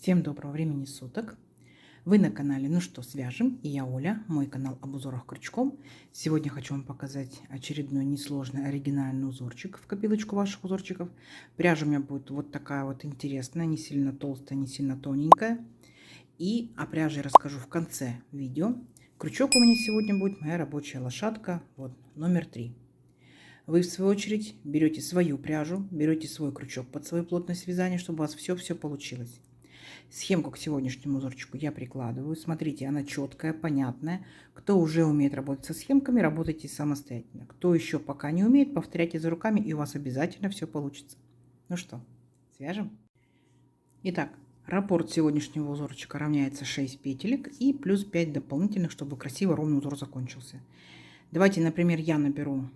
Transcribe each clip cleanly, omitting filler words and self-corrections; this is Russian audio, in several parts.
Всем доброго времени суток! Вы на канале «Ну что, свяжем?» И я Оля, мой канал об узорах крючком. Сегодня хочу вам показать очередной несложный оригинальный узорчик в копилочку ваших узорчиков. Пряжа у меня будет вот такая вот интересная, не сильно толстая, не сильно тоненькая. И о пряже я расскажу в конце видео. Крючок у меня сегодня будет моя рабочая лошадка, вот номер 3. Вы в свою очередь берете свою пряжу, берете свой крючок под свою плотность вязания, чтобы у вас все получилось. Схемку к сегодняшнему узорчику я прикладываю. Смотрите, она четкая, понятная. Кто уже умеет работать со схемками, работайте самостоятельно. Кто еще пока не умеет, повторяйте за руками, и у вас обязательно все получится. Ну что, свяжем? Итак, раппорт сегодняшнего узорчика равняется 6 петелек и плюс 5 дополнительных, чтобы красиво ровный узор закончился. Давайте, например, я наберу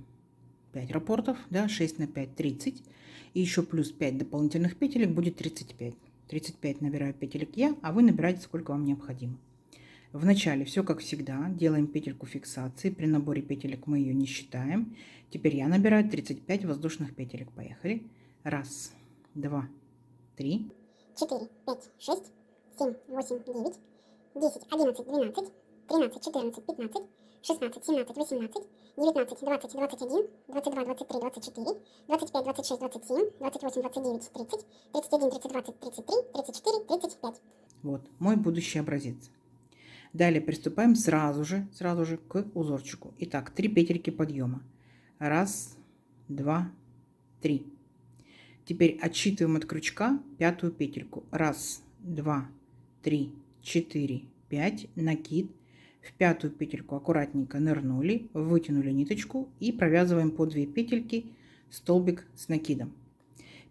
5 раппортов, да, 6 на 5 – 30. И еще плюс 5 дополнительных петелек будет 35. 35 набираю петелек я, а вы набираете, сколько вам необходимо. В начале все как всегда. Делаем петельку фиксации. При наборе петелек мы ее не считаем. Теперь я набираю 35 воздушных петелек. Поехали. 1, 2, 3, 4, 5, 6, 7, 8, 9, 10, 11, 12, 13, 14, 15, 16, 17, 18, 19, 20, 21, 22, 23, 24, 25, 26, 27, 28, 29, 30, 31, 32, 33, 34, 35. Вот мой будущий образец. Далее приступаем сразу же к узорчику. Итак, 3 петельки подъема. 1, 2, 3. Теперь отсчитываем от крючка пятую петельку. 1, 2, 3, 4, 5. Накид. В пятую петельку аккуратненько нырнули, вытянули ниточку и провязываем по 2 петельки столбик с накидом.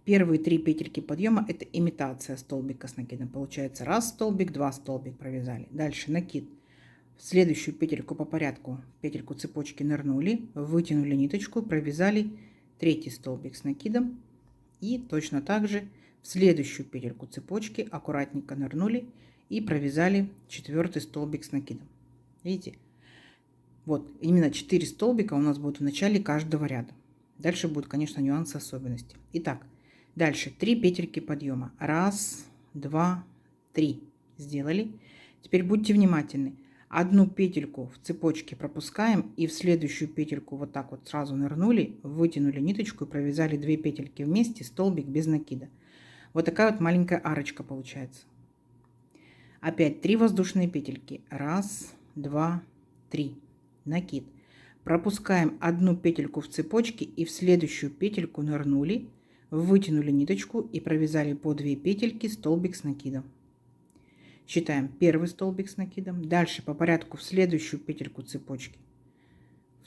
Первые 3 петельки подъема — это имитация столбика с накидом. Получается 1 столбик, 2 столбик провязали. Дальше накид. В следующую петельку по порядку, петельку цепочки нырнули, вытянули ниточку, провязали 3 столбик с накидом. И точно так же в следующую петельку цепочки аккуратненько нырнули и провязали 4 столбик с накидом. Видите? Вот именно 4 столбика у нас будут в начале каждого ряда. Дальше будут, конечно, нюансы, особенности. Итак, дальше 3 петельки подъема. 1, 2, 3. Сделали. Теперь будьте внимательны. Одну петельку в цепочке пропускаем и в следующую петельку вот так вот сразу нырнули, вытянули ниточку и провязали 2 петельки вместе, столбик без накида. Вот такая вот маленькая арочка получается. Опять 3 воздушные петельки. 1, 2, 3. Накид. Пропускаем одну петельку в цепочке и в следующую петельку нырнули, вытянули ниточку и провязали по 2 петельки, столбик с накидом. Считаем первый столбик с накидом. Дальше по порядку в следующую петельку цепочки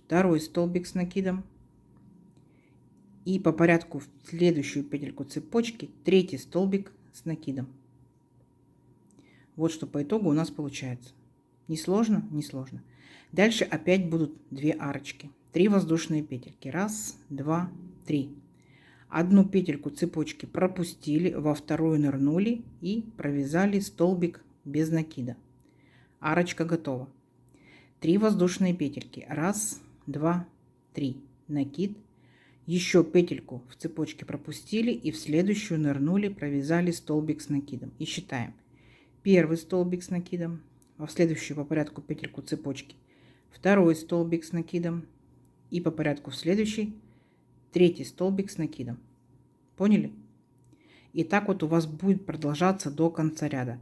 2 столбик с накидом. И по порядку в следующую петельку цепочки 3 столбик с накидом. Вот что по итогу у нас получается. Не сложно? Не сложно. Дальше опять будут 2 арочки. 3 воздушные петельки. 1, 2, 3. Одну петельку цепочки пропустили, во вторую нырнули и провязали столбик без накида. Арочка готова. 3 воздушные петельки. 1, 2, 3. Накид. Еще петельку в цепочке пропустили и в следующую нырнули, провязали столбик с накидом. И считаем. Первый столбик с накидом. В следующую по порядку петельку цепочки 2 столбик с накидом и по порядку в следующий 3 столбик с накидом. Поняли? И так вот у вас будет продолжаться до конца ряда.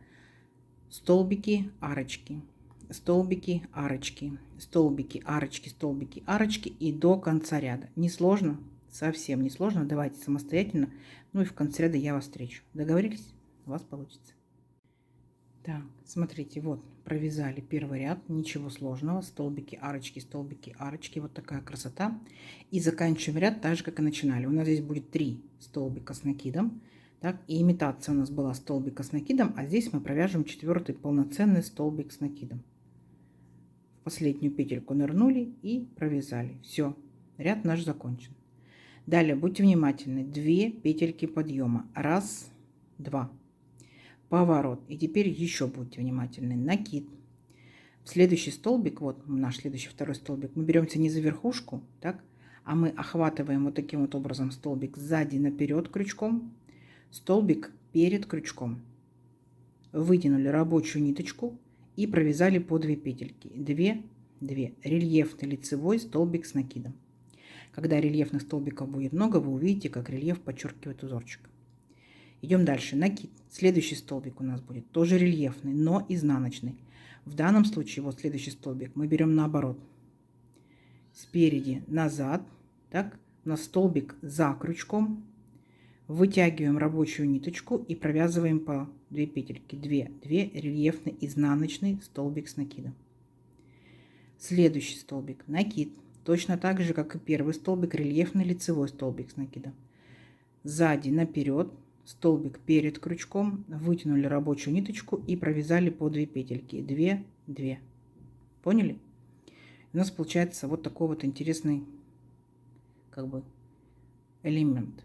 Столбики, арочки, столбики, арочки, столбики, арочки, столбики, арочки и до конца ряда. Не сложно? Совсем не сложно. Давайте самостоятельно. Ну и в конце ряда я вас встречу. Договорились? У вас получится. Так, смотрите, вот провязали первый ряд, ничего сложного, столбики, арочки, вот такая красота. И заканчиваем ряд так же, как и начинали. У нас здесь будет 3 столбика с накидом, так, и имитация у нас была столбика с накидом, а здесь мы провяжем 4 полноценный столбик с накидом. В последнюю петельку нырнули и провязали. Все, ряд наш закончен. Далее будьте внимательны, 2 петельки подъема, 1, 2. Поворот. И теперь еще будьте внимательны. Накид. В следующий столбик, вот наш следующий 2 столбик, мы беремся не за верхушку, так, а мы охватываем вот таким вот образом столбик сзади наперед крючком, столбик перед крючком. вытянули рабочую ниточку и провязали по 2 петельки. 2, 2. Рельефный лицевой столбик с накидом. Когда рельефных столбиков будет много, вы увидите, как рельеф подчеркивает узорчик. Идем дальше. Накид. Следующий столбик у нас будет тоже рельефный, но изнаночный. В данном случае вот следующий столбик мы берем наоборот. Спереди назад. Так, у нас столбик за крючком. Вытягиваем рабочую ниточку и провязываем по 2 петельки. 2, 2. Рельефный изнаночный столбик с накидом. Следующий столбик. Накид. Точно так же, как и первый столбик, рельефный лицевой столбик с накидом. Сзади наперед, столбик перед крючком, вытянули рабочую ниточку и провязали по 2 петельки. 2, 2. Поняли? У нас получается вот такой вот интересный как бы элемент.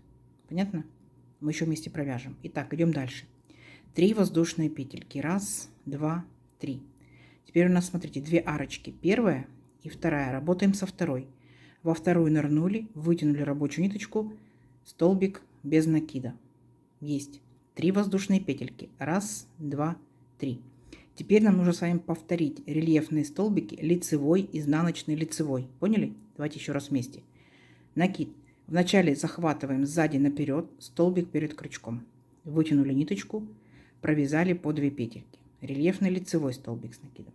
Понятно? Мы еще вместе провяжем. Итак, идем дальше. 3 воздушные петельки. 1, 2, 3. Теперь у нас, смотрите, 2 арочки. Первая и вторая. Работаем со второй. Во вторую нырнули, вытянули рабочую ниточку, столбик без накида. Есть. 3 воздушные петельки. 1, 2, 3. Теперь нам нужно с вами повторить рельефные столбики лицевой, изнаночный, лицевой. Поняли? Давайте еще раз вместе. Накид. Вначале захватываем сзади наперед, столбик перед крючком. Вытянули ниточку, провязали по 2 петельки. Рельефный лицевой столбик с накидом.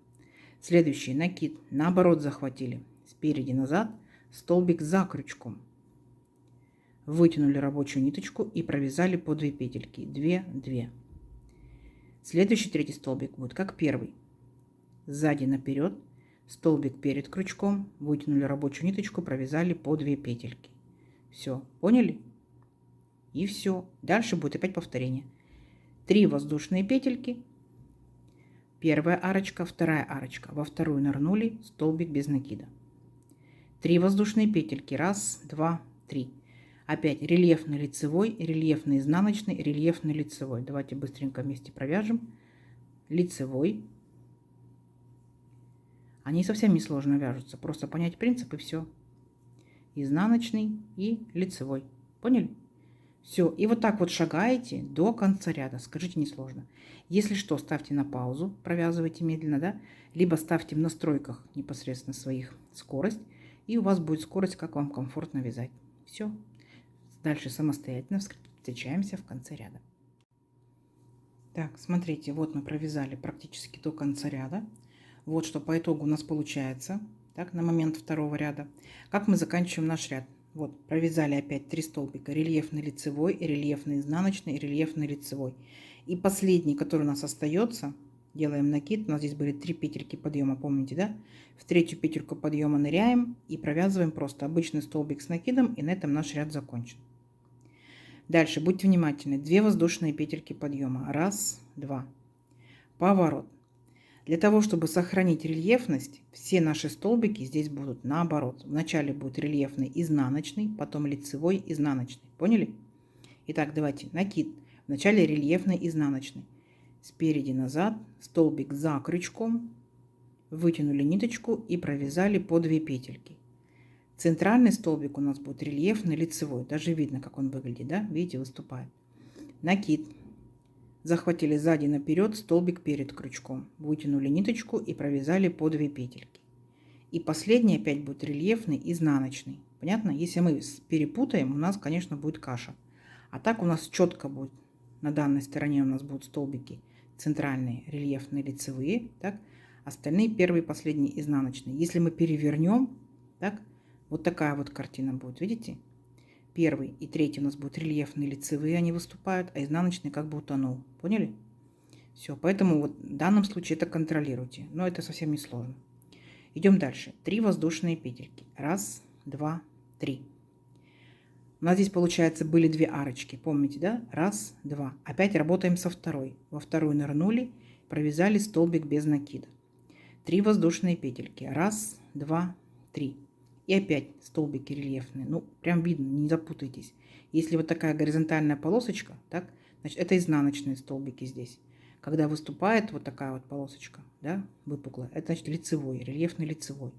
Следующий накид. Наоборот захватили. Спереди назад, столбик за крючком. Вытянули рабочую ниточку и провязали по 2 петельки. 2, 2. Следующий третий столбик будет как первый. Сзади наперед, столбик перед крючком, вытянули рабочую ниточку, провязали по 2 петельки. Все, поняли? И все. Дальше будет опять повторение. 3 воздушные петельки. Первая арочка, вторая арочка. Во вторую нырнули, столбик без накида. 3 воздушные петельки. 1, 2, 3. Опять рельефный лицевой, рельефный изнаночный, рельефный лицевой. Давайте быстренько вместе провяжем. Лицевой. Они совсем не сложно вяжутся. Просто понять принцип и все. Изнаночный и лицевой. Поняли? Все. И вот так вот шагаете до конца ряда. Скажите, несложно. Если что, ставьте на паузу, провязывайте медленно, да? Либо ставьте в настройках непосредственно своих скорость. И у вас будет скорость, как вам комфортно вязать. Все. Дальше самостоятельно встречаемся в конце ряда. Так, смотрите, вот мы провязали практически до конца ряда. Вот что по итогу у нас получается. Так, на момент второго ряда. Как мы заканчиваем наш ряд? Вот, провязали опять 3 столбика. Рельефный лицевой, рельефный изнаночный, рельефный лицевой. И последний, который у нас остается, делаем накид. У нас здесь были 3 петельки подъема, помните, да? В третью петельку подъема ныряем и провязываем просто обычный столбик с накидом. И на этом наш ряд закончен. Дальше, будьте внимательны. 2 воздушные петельки подъема. 1, 2. Поворот. Для того, чтобы сохранить рельефность, все наши столбики здесь будут наоборот. Вначале будет рельефный изнаночный, потом лицевой изнаночный. Поняли? Итак, давайте. Накид. Вначале рельефный изнаночный. Спереди назад, столбик за крючком. Вытянули ниточку и провязали по 2 петельки. Центральный столбик у нас будет рельефный лицевой. Даже видно, как он выглядит, да? Видите, выступает. Накид. Захватили сзади наперед, столбик перед крючком. Вытянули ниточку и провязали по 2 петельки. И последний опять будет рельефный изнаночный. Понятно? Если мы перепутаем, у нас, конечно, будет каша. А так у нас четко будет. На данной стороне у нас будут столбики центральные, рельефные, лицевые. Так? Остальные первый и последний изнаночные. Если мы перевернем, так, вот такая вот картина будет. Видите? Первый и третий у нас будут рельефные, лицевые, они выступают, а изнаночный как бы утонул. Поняли? Все, поэтому вот в данном случае это контролируйте. Но это совсем не сложно. Идем дальше. 3 воздушные петельки. 1, 2, 3. У нас здесь, получается, были 2 арочки. Помните, да? 1, 2. Опять работаем со второй. Во вторую нырнули, провязали столбик без накида. 3 воздушные петельки. 1, 2, 3. И опять столбики рельефные. Ну, прям видно, не запутайтесь. Если вот такая горизонтальная полосочка, так, значит, это изнаночные столбики здесь. Когда выступает вот такая вот полосочка, да, выпуклая, это значит лицевой, рельефный лицевой.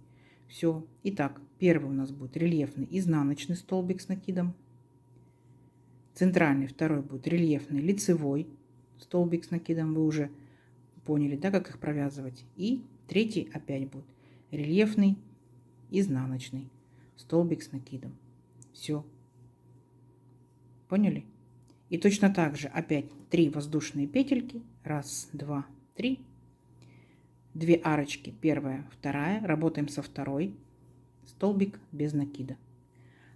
Все. Итак, первый у нас будет рельефный изнаночный столбик с накидом. Центральный, второй будет рельефный лицевой столбик с накидом. Вы уже Поняли, да, как их провязывать? И третий опять будет рельефный, изнаночный столбик с накидом. Все. Поняли? И точно так же опять 3 воздушные петельки. Раз, два, три. 2 арочки. Первая, вторая. Работаем со второй. Столбик без накида.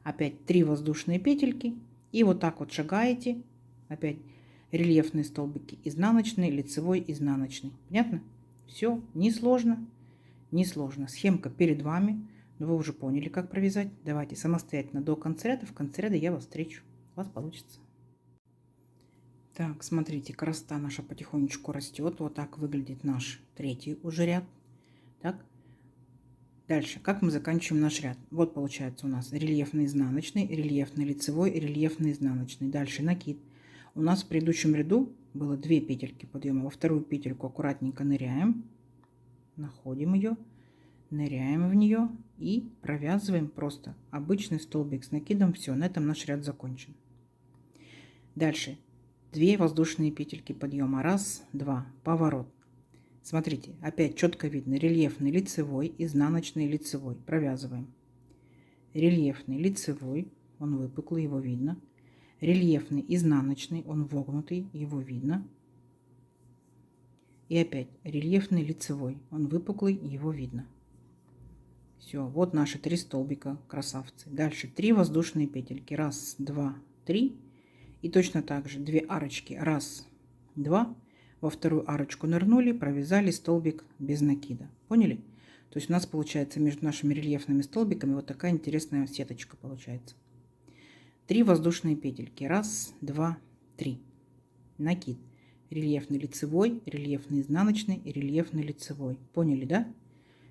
Опять 3 воздушные петельки. И вот так вот шагаете. Опять рельефные столбики. Изнаночный, лицевой, изнаночный. Понятно? Все. Несложно. Несложно. Схемка перед вами. Но вы уже поняли, как провязать. Давайте самостоятельно до конца ряда. В конце ряда я вас встречу. У вас получится. Так, смотрите, красота наша потихонечку растет. Вот так выглядит наш третий уже ряд. Так. Дальше, как мы заканчиваем наш ряд? Вот получается у нас рельефный изнаночный, рельефный лицевой, рельефный изнаночный. Дальше накид. У нас в предыдущем ряду было 2 петельки подъема. Во вторую петельку аккуратненько ныряем. Находим ее. Ныряем в нее и провязываем просто обычный столбик с накидом. Все, на этом наш ряд закончен. Дальше 2 воздушные петельки подъема. Раз, два, поворот. Смотрите, опять четко видно рельефный лицевой, изнаночный лицевой. Провязываем. Рельефный лицевой, он выпуклый, его видно. Рельефный изнаночный, он вогнутый, его видно. И опять рельефный лицевой, он выпуклый, его видно. Все, вот наши 3 столбика, красавцы. Дальше 3 воздушные петельки. Раз, два, три. И точно так же 2 арочки. Раз, два. Во вторую арочку нырнули, провязали столбик без накида. Поняли? То есть у нас получается между нашими рельефными столбиками вот такая интересная сеточка получается. 3 воздушные петельки. Раз, два, три. Накид. Рельефный лицевой, рельефный изнаночный и рельефный лицевой. Поняли, да?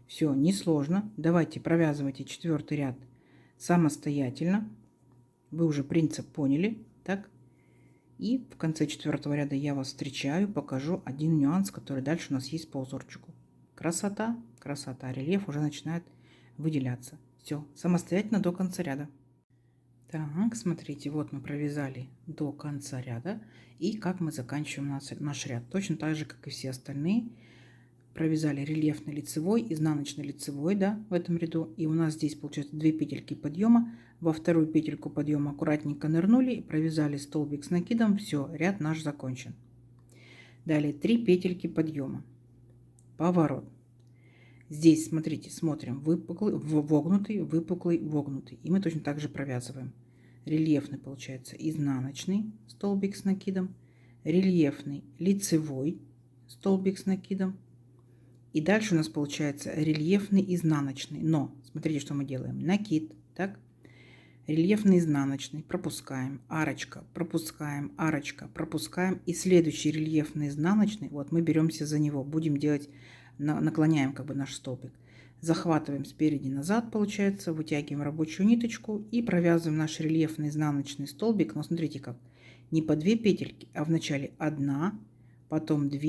Все, несложно. Давайте провязывайте 4-й ряд самостоятельно. Вы уже принцип поняли, так? И в конце 4-го ряда я вас встречаю, покажу один нюанс, который дальше у нас есть по узорчику. Красота, красота, рельеф уже начинает выделяться. Все, самостоятельно до конца ряда. Так, смотрите, вот мы провязали до конца ряда. И как мы заканчиваем наш ряд. Точно так же, как и все остальные. Провязали рельефный лицевой, изнаночный лицевой, да, в этом ряду. И у нас здесь получается 2 петельки подъема. Во вторую петельку подъема аккуратненько нырнули и провязали столбик с накидом. Все, ряд наш закончен. Далее 3 петельки подъема. Поворот. Здесь, смотрите, смотрим, выпуклый, вогнутый, выпуклый, вогнутый. И мы точно так же провязываем. Рельефный получается изнаночный столбик с накидом. Рельефный лицевой столбик с накидом. И дальше у нас получается рельефный изнаночный. Но смотрите, что мы делаем. Накид, так? Рельефный изнаночный. Пропускаем. Арочка. Пропускаем. Арочка. Пропускаем. И следующий рельефный изнаночный. Вот мы беремся за него. Будем делать, наклоняем как бы наш столбик. Захватываем спереди назад, получается. Вытягиваем рабочую ниточку. И провязываем наш рельефный изнаночный столбик. Но смотрите как. Не по 2 петельки, а вначале 1, потом 2.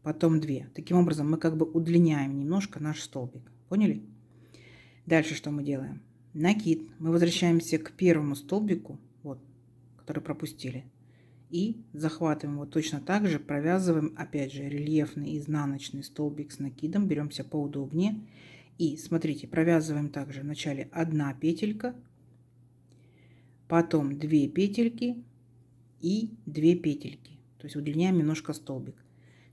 Потом 2. Таким образом мы как бы удлиняем немножко наш столбик. Поняли? Дальше что мы делаем? Накид. Мы возвращаемся к первому столбику, вот, который пропустили. И захватываем вот точно так же, провязываем опять же рельефный изнаночный столбик с накидом. Беремся поудобнее. И смотрите, провязываем также вначале 1 петелька, потом 2 петельки и 2 петельки. То есть удлиняем немножко столбик,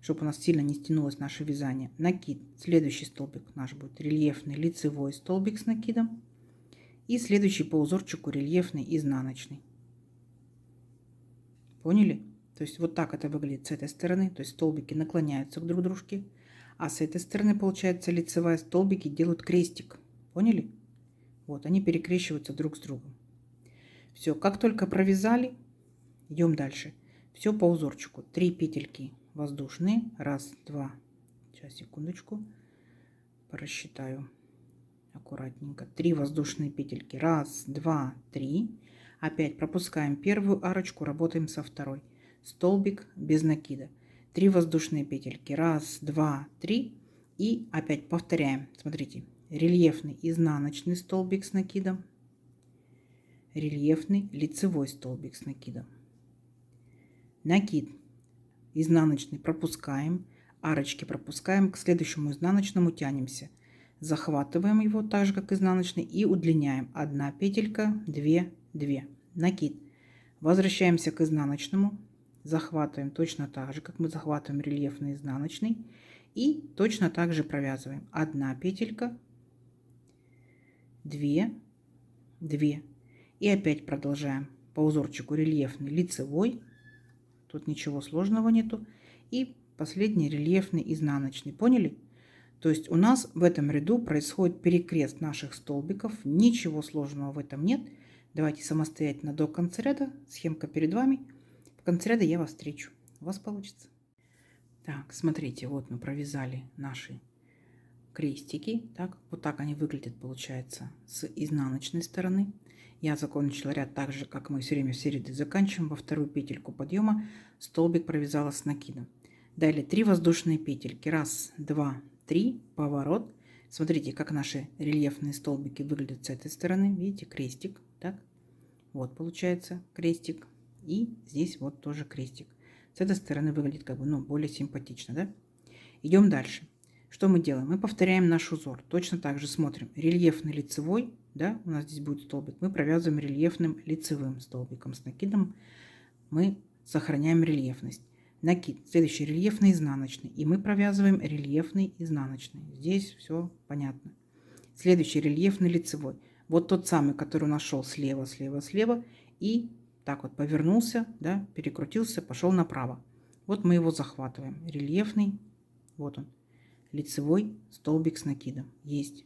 чтобы у нас сильно не стянулось наше вязание. Накид. Следующий столбик наш будет рельефный лицевой столбик с накидом. И следующий по узорчику рельефный изнаночный. Поняли? То есть вот так это выглядит с этой стороны. То есть столбики наклоняются друг к дружке. А с этой стороны получается лицевая, столбики делают крестик. Поняли? Вот они перекрещиваются друг с другом. Все, как только провязали, идем дальше. Все по узорчику. 3 петельки воздушные. Раз, два. Сейчас, секундочку. Просчитаю аккуратненько. 3 воздушные петельки. Раз, два, три. Опять пропускаем первую арочку, работаем со второй. Столбик без накида. 3 воздушные петельки. Раз, два, три. И опять повторяем. Смотрите. Рельефный изнаночный столбик с накидом. Рельефный лицевой столбик с накидом. Накид. Изнаночный пропускаем. арочки пропускаем, к следующему изнаночному тянемся. Захватываем его так же, как изнаночный, и удлиняем. 1 петелька, 2, 2. Накид. Возвращаемся к изнаночному. Захватываем точно так же, как мы захватываем рельефный изнаночный. И точно так же провязываем. 1 петелька, 2, 2. И опять продолжаем по узорчику рельефный лицевой. Тут ничего сложного нету. И последний рельефный изнаночный. Поняли? То есть у нас в этом ряду происходит перекрест наших столбиков. Ничего сложного в этом нет. Давайте самостоятельно до конца ряда. Схемка перед вами. В конце ряда я вас встречу. У вас получится. Так, смотрите, вот мы провязали наши крестики. Так, вот так они выглядят, получается, с изнаночной стороны. Я закончила ряд так же, как мы все время все ряды заканчиваем. Во вторую петельку подъема столбик провязала с накидом. Далее 3 воздушные петельки. 1, 2, 3, поворот. Смотрите, как наши рельефные столбики выглядят с этой стороны. Видите, крестик. Так, вот получается крестик. И здесь вот тоже крестик. С этой стороны выглядит как бы, ну, более симпатично, да? Идем дальше. Что мы делаем? Мы повторяем наш узор. Точно так же смотрим. Рельефный лицевой, да, у нас здесь будет столбик. Мы провязываем рельефным лицевым столбиком с накидом. Мы сохраняем рельефность. Накид. Следующий рельефный изнаночный. И мы провязываем рельефный изнаночный. Здесь все понятно. Следующий рельефный лицевой. Вот тот самый, который у нас шел слева, слева, слева. И так вот повернулся, да, перекрутился, пошел направо. Вот мы его захватываем. Рельефный. Вот он. Лицевой столбик с накидом. Есть.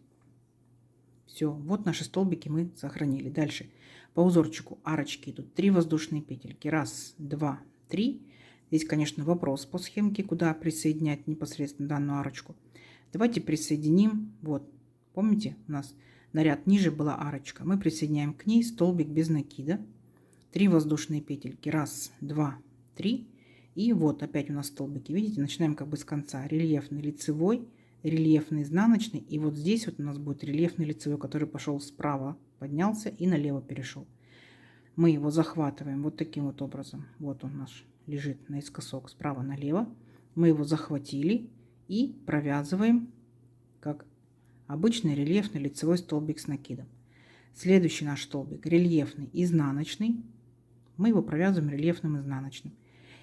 Все. Вот наши столбики мы сохранили. Дальше. По узорчику арочки идут 3 воздушные петельки. 1, 2, 3. Здесь, конечно, вопрос по схемке, куда присоединять непосредственно данную арочку. Давайте присоединим. Вот. Помните, у нас на ряд ниже была арочка. Мы присоединяем к ней столбик без накида. 3 воздушные петельки. 1, 2, 3. И вот опять у нас столбики. Видите, начинаем как бы с конца. Рельефный лицевой, рельефный изнаночный. И вот здесь вот у нас будет рельефный лицевой, который пошел справа, поднялся и налево перешел. Мы его захватываем вот таким вот образом. Вот он наш лежит наискосок справа налево. Мы его захватили и провязываем как обычный рельефный лицевой столбик с накидом. Следующий наш столбик рельефный изнаночный. Мы его провязываем рельефным изнаночным.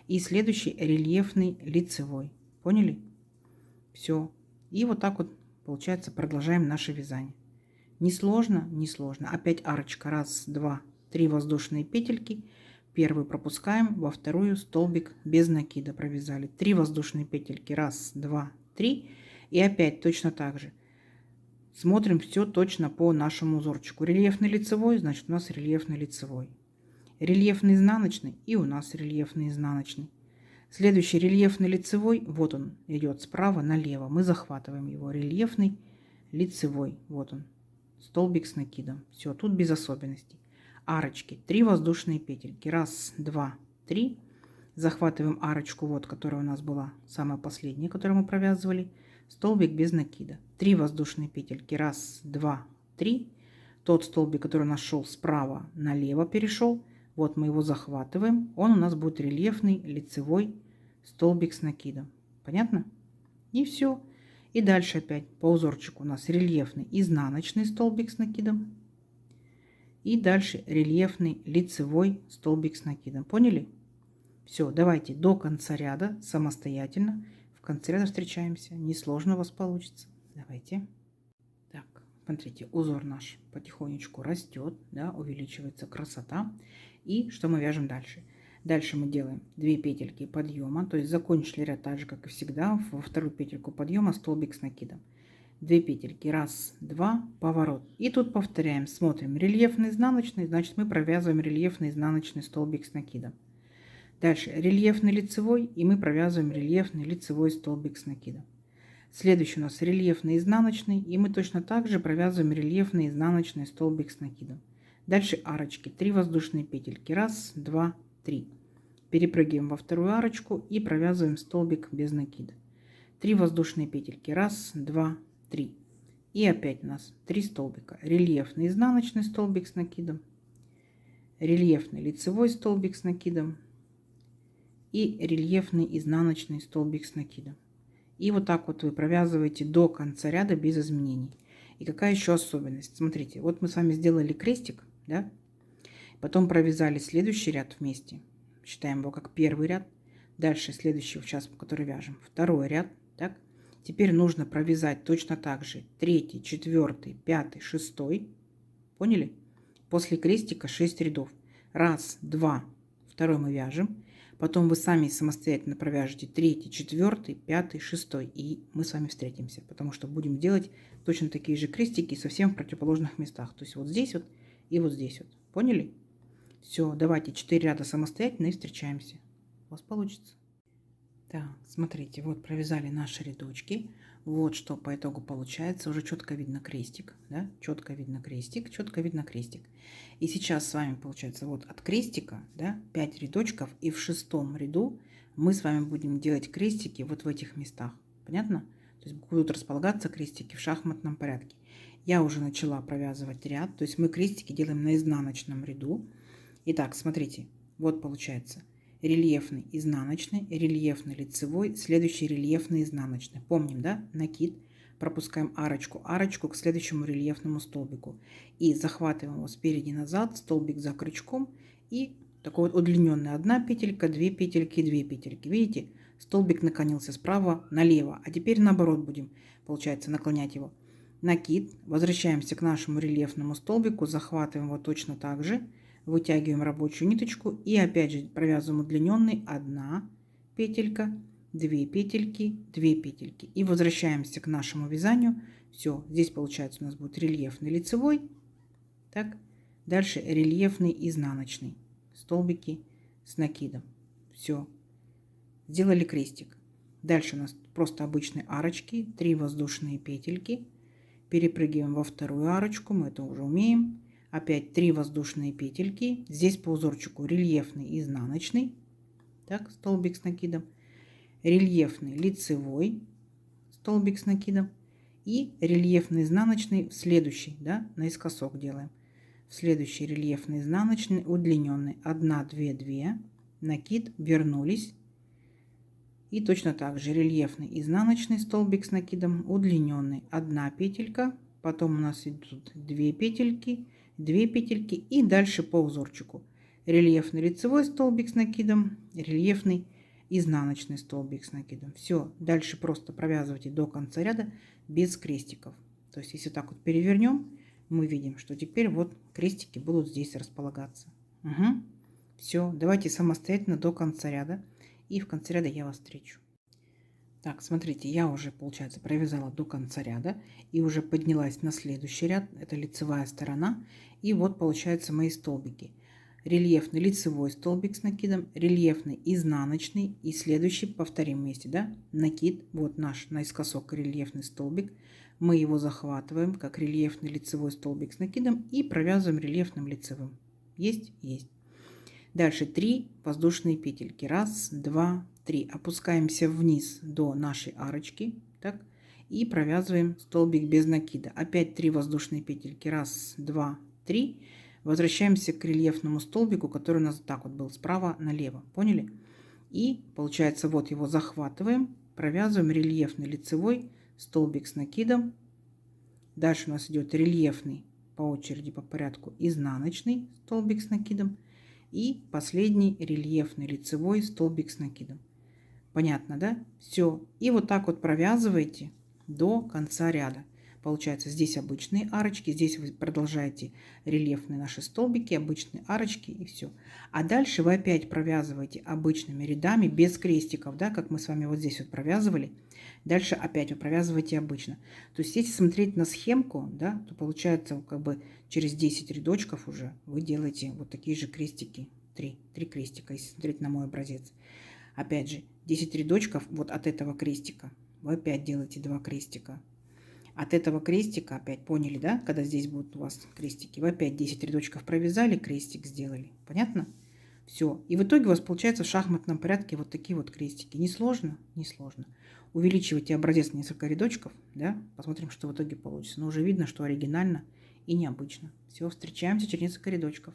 И следующий рельефный лицевой. Поняли? Все. И вот так вот, получается, продолжаем наше вязание. Не сложно, не сложно. Опять арочка. 1, 2, 3 воздушные петельки. Первую пропускаем, во вторую столбик без накида провязали. 3 воздушные петельки. 1, 2, 3. И опять точно так же. Смотрим все точно по нашему узорчику. Рельефный лицевой, значит у нас рельефный лицевой. Рельефный изнаночный, и у нас рельефный изнаночный. Следующий рельефный лицевой, вот он идет справа налево. Мы захватываем его. Рельефный лицевой, вот он. Столбик с накидом. Все, тут без особенностей. Арочки. 3 воздушные петельки. 1, 2, 3. Захватываем арочку, вот, которая у нас была самая последняя, которую мы провязывали. Столбик без накида. 3 воздушные петельки. 1, 2, 3. Тот столбик, который у нас шел справа налево, перешел. Вот мы его захватываем. Он у нас будет рельефный лицевой столбик с накидом. Понятно? И все. И дальше опять по узорчику у нас рельефный изнаночный столбик с накидом. И дальше рельефный лицевой столбик с накидом. Поняли? Все, давайте до конца ряда самостоятельно. В конце ряда встречаемся. Несложно у вас получится. Давайте. Так, смотрите, узор наш потихонечку растет, да, увеличивается красота. И что мы вяжем дальше? Дальше мы делаем 2 петельки подъема, то есть закончили ряд так же, как и всегда. Во вторую петельку подъема столбик с накидом. 2 петельки, 1, 2, поворот. И тут повторяем, смотрим, рельефный изнаночный, значит мы провязываем рельефный изнаночный столбик с накидом. Дальше рельефный лицевой, и мы провязываем рельефный лицевой столбик с накидом. Следующий у нас рельефный изнаночный, и мы точно так же провязываем рельефный изнаночный столбик с накидом. Дальше арочки, 3 воздушные петельки, 1, 2, 3. Перепрыгиваем во вторую арочку и провязываем столбик без накида. 3 воздушные петельки, 1, 2, 3. И опять у нас 3 столбика. Рельефный изнаночный столбик с накидом, рельефный лицевой столбик с накидом и рельефный изнаночный столбик с накидом. И вот так вот вы провязываете до конца ряда без изменений. И какая еще особенность? Смотрите, вот мы с вами сделали крестик, да? Потом провязали следующий ряд вместе. Считаем его как первый ряд. Дальше следующий участок, который вяжем, второй ряд. Так? Теперь нужно провязать точно так же третий, четвертый, пятый, шестой. Поняли? После крестика 6 рядов. Раз, два, второй мы вяжем. Потом вы сами самостоятельно провяжете третий, четвертый, пятый, шестой. И мы с вами встретимся, потому что будем делать точно такие же крестики совсем в противоположных местах. То есть вот здесь вот и вот здесь вот. Поняли? Все, давайте 4 ряда самостоятельно и встречаемся. У вас получится. Так, смотрите, вот провязали наши рядочки. Вот что по итогу получается. Уже четко видно крестик, да? Четко видно крестик, четко видно крестик. И сейчас с вами получается вот от крестика, да, 5 рядочков. И в 6-м ряду мы с вами будем делать крестики вот в этих местах. Понятно? То есть будут располагаться крестики в шахматном порядке. Я уже начала провязывать ряд. То есть мы крестики делаем на изнаночном ряду. Итак, смотрите, вот получается рельефный изнаночный, рельефный лицевой, следующий рельефный изнаночный. Помним, да? Накид. Пропускаем арочку, арочку к следующему рельефному столбику. И захватываем его спереди назад, столбик за крючком. И такой вот удлиненный. Одна петелька, 2 петельки, 2 петельки. Видите? Столбик наклонился справа налево. А теперь наоборот будем, получается, наклонять его. Накид. Возвращаемся к нашему рельефному столбику, захватываем его точно так же. Вытягиваем рабочую ниточку и опять же провязываем удлиненный 1 петелька, 2 петельки, 2 петельки. И возвращаемся к нашему вязанию. Все, здесь получается у нас будет рельефный лицевой. Так, дальше рельефный изнаночный. Столбики с накидом. Все, сделали крестик. Дальше у нас просто обычные арочки, 3 воздушные петельки. Перепрыгиваем во вторую арочку, мы это уже умеем. Опять 3 воздушные петельки. Здесь по узорчику рельефный изнаночный. Так, столбик с накидом. Рельефный лицевой. Столбик с накидом. И рельефный изнаночный в следующий, да, наискосок делаем. В следующий рельефный изнаночный удлиненный. 1, 2, 2. Накид, вернулись. И точно так же рельефный изнаночный столбик с накидом, удлиненный 1 петелька. Потом у нас идут 2 петельки. 2 петельки и дальше по узорчику. Рельефный лицевой столбик с накидом, рельефный изнаночный столбик с накидом. Все, дальше просто провязывайте до конца ряда без крестиков. То есть если так вот перевернем, мы видим, что теперь вот крестики будут здесь располагаться. Угу. Все, давайте самостоятельно до конца ряда. И в конце ряда я вас встречу. Так, смотрите, я уже, получается, провязала до конца ряда и уже поднялась на следующий ряд. Это лицевая сторона. И вот, получается, мои столбики. Рельефный лицевой столбик с накидом, рельефный изнаночный. И следующий повторим вместе, да? Накид, вот наш наискосок рельефный столбик. Мы его захватываем, как рельефный лицевой столбик с накидом и провязываем рельефным лицевым. Есть? Есть. Дальше 3 воздушные петельки. 1, 2, 3. Опускаемся вниз до нашей арочки. Так. И провязываем столбик без накида. Опять 3 воздушные петельки. 1, 2, 3. Возвращаемся к рельефному столбику, который у нас так вот был справа налево. Поняли? И получается вот его захватываем. Провязываем рельефный лицевой столбик с накидом. Дальше у нас идет рельефный по очереди по порядку изнаночный столбик с накидом. И последний рельефный лицевой столбик с накидом. Понятно, да? Все. И вот так вот провязываете до конца ряда. Получается, здесь обычные арочки, здесь вы продолжаете рельефные наши столбики, обычные арочки и все. А дальше вы опять провязываете обычными рядами без крестиков, да, как мы с вами вот здесь вот провязывали. Дальше опять вы провязываете обычно. То есть, если смотреть на схемку, да, то получается, как бы через 10 рядочков уже вы делаете вот такие же крестики. 3 крестика, если смотреть на мой образец. Опять же, 10 рядочков вот от этого крестика. Вы опять делаете 2 крестика. От этого крестика, опять поняли, да, когда здесь будут у вас крестики, вы опять 10 рядочков провязали, крестик сделали. Понятно? Все. И в итоге у вас получается в шахматном порядке вот такие вот крестики. Не сложно? Не сложно. Увеличивайте образец на несколько рядочков, да, посмотрим, что в итоге получится. Но уже видно, что оригинально и необычно. Все, встречаемся через несколько рядочков.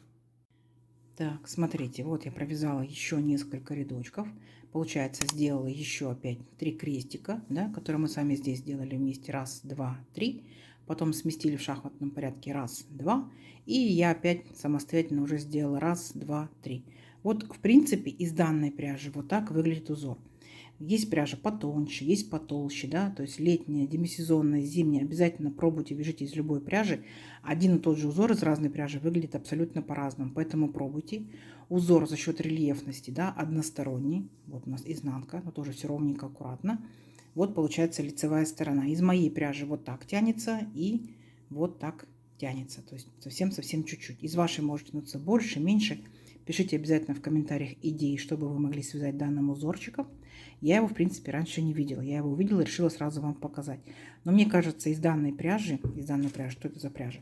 Так, смотрите, вот я провязала еще несколько рядочков. Получается, сделала еще опять 3 крестика, да, которые мы с вами здесь сделали вместе. Раз, два, три. Потом сместили в шахматном порядке. Раз, два. И я опять самостоятельно уже сделала раз, два, три. Вот, в принципе, из данной пряжи вот так выглядит узор. Есть пряжа потоньше, есть потолще, да, то есть летняя, демисезонная, зимняя. Обязательно пробуйте, вяжите из любой пряжи. Один и тот же узор из разной пряжи выглядит абсолютно по-разному, поэтому пробуйте. Узор за счет рельефности, да, односторонний. Вот у нас изнанка, но тоже все ровненько, аккуратно. Вот получается лицевая сторона. Из моей пряжи вот так тянется и вот так тянется, то есть совсем-совсем чуть-чуть. Из вашей может тянуться больше, меньше. Пишите обязательно в комментариях идеи, чтобы вы могли связать данным узорчиком. Я его, в принципе, раньше не видела. Я его увидела и решила сразу вам показать. Но мне кажется, из данной пряжи, что это за пряжа?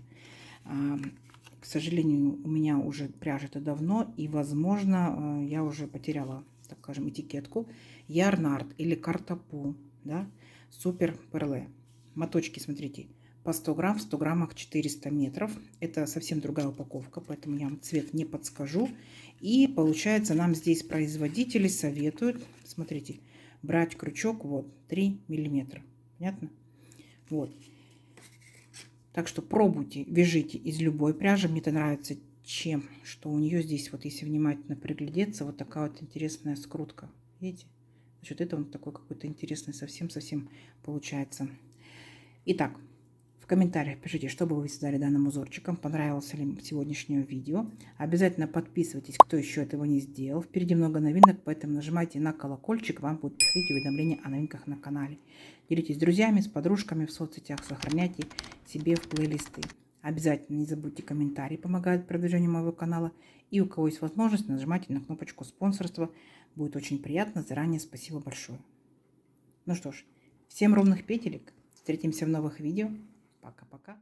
К сожалению, у меня уже пряжа-то давно, и, возможно, я уже потеряла, так скажем, этикетку. Ярнард или Картапу, да, Супер Перле. Моточки, смотрите, по 100 грамм, в 100 граммах 400 метров. Это совсем другая упаковка, поэтому я вам цвет не подскажу. И получается, нам здесь производители советуют, смотрите, брать крючок вот 3 миллиметра. Понятно? Вот. Так что пробуйте, вяжите из любой пряжи. Мне это нравится чем, что у нее здесь, вот если внимательно приглядеться, вот такая вот интересная скрутка. Видите? За счет этого он такой какой-то интересный совсем-совсем получается. Итак, в комментариях пишите, что бы вы связали данным узорчиком, понравилось ли сегодняшнее видео. Обязательно подписывайтесь, кто еще этого не сделал. Впереди много новинок, поэтому нажимайте на колокольчик, вам будут приходить уведомления о новинках на канале. Делитесь с друзьями, с подружками в соцсетях, сохраняйте себе в плейлисты. Обязательно не забудьте комментарии, помогают продвижению моего канала. И у кого есть возможность, нажимайте на кнопочку спонсорства. Будет очень приятно. Заранее спасибо большое. Ну что ж, всем ровных петелек. Встретимся в новых видео. Пока-пока.